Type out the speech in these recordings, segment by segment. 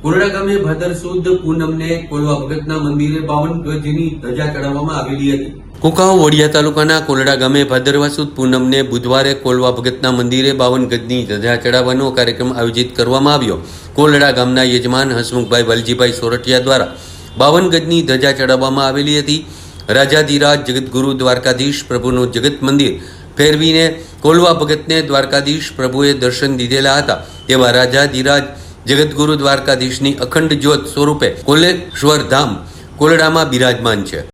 કોરડા ગામે ભાદર સુદ પૂનમને કોલવા ભગતના મંદિરે 52 ગજની ધજા ચડાવવામાં આવેલી હતી। કુંકાવ વડિયા તાલુકાના કોલડા ગામે ભાદરવા સુદ પૂનમને બુધવારે કોલવા ભગતના મંદિરે 52 ગજની ધજા ચડાવવાનો કાર્યક્રમ આયોજિત કરવામાં આવ્યો। કોલડા ગામના યજમાન હસમુખભાઈ વાલજીભાઈ સોરઠિયા દ્વારા 52 ગજની ધજા ચડાવવામાં આવેલી હતી। રાજાધિરાજ જગતગુરુ દ્વારકાધીશ પ્રભુનું જગત મંદિર ફેરવીને કોલવા ભગતને દ્વારકાધીશ પ્રભુએ દર્શન દીધેલા હતા। તેવા રાજાધિરાજ જગતગુરુ દ્વારકાધીશની અખંડ જ્યોત સ્વરૂપે કોલેશ્વર ધામ કોલડામાં બિરાજમાન છે।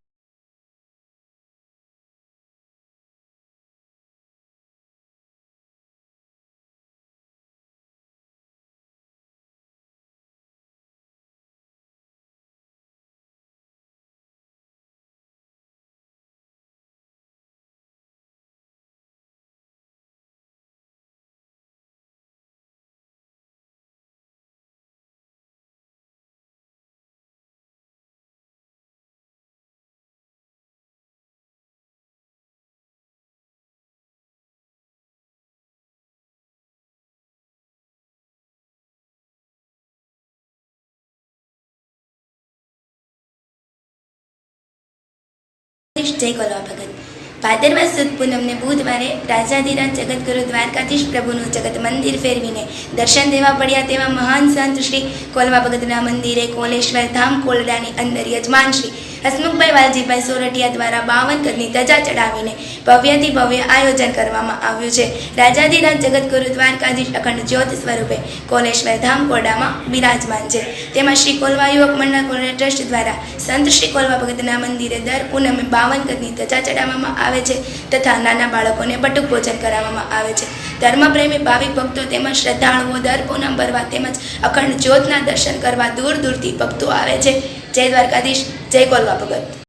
जय कोलवा भगत भादरवा सुद पूनમને બુધવારે રાજાધિરાજ જગતગુરુ દ્વારકાધીશ પ્રભુનું જગત મંદિર ફેરવીને દર્શન દેવા પડ્યા તેવા મહાન સંત શ્રી કોલવા ભગતના મંદિરે કોલેશ્વર ધામ કોલડાની અંદર યજમાન શ્રી હસમુખભાઈ વાલજીભાઈ સોરઠિયા દ્વારા 52 ગજની ધજા ચડાવીને ભવ્યથી ભવ્ય આયોજન કરવામાં આવ્યું છે। રાજાધિરાજ જગતગુરુ દ્વારકાધીશ અખંડ જ્યોત સ્વરૂપે કોલેશ્વર ધામ કોરડામાં બિરાજમાન છે। તેમાં શ્રી કોલવા યુવક મંડળ કોલડા ટ્રસ્ટ દ્વારા સંત શ્રી કોલવા ભગતના મંદિરે દર પૂનમે 52 ગજની ધજા ચડાવવામાં આવે છે તથા નાના બાળકોને બટુક ભોજન કરાવવામાં આવે છે। ધર્મપ્રેમી ભાવિક ભક્તો તેમજ શ્રદ્ધાળુઓ દર પૂનમ ભરવા તેમજ અખંડ જ્યોતના દર્શન કરવા દૂર દૂરથી ભક્તો આવે છે। જય દ્વારકાધીશ, જય કોલવા ભગત।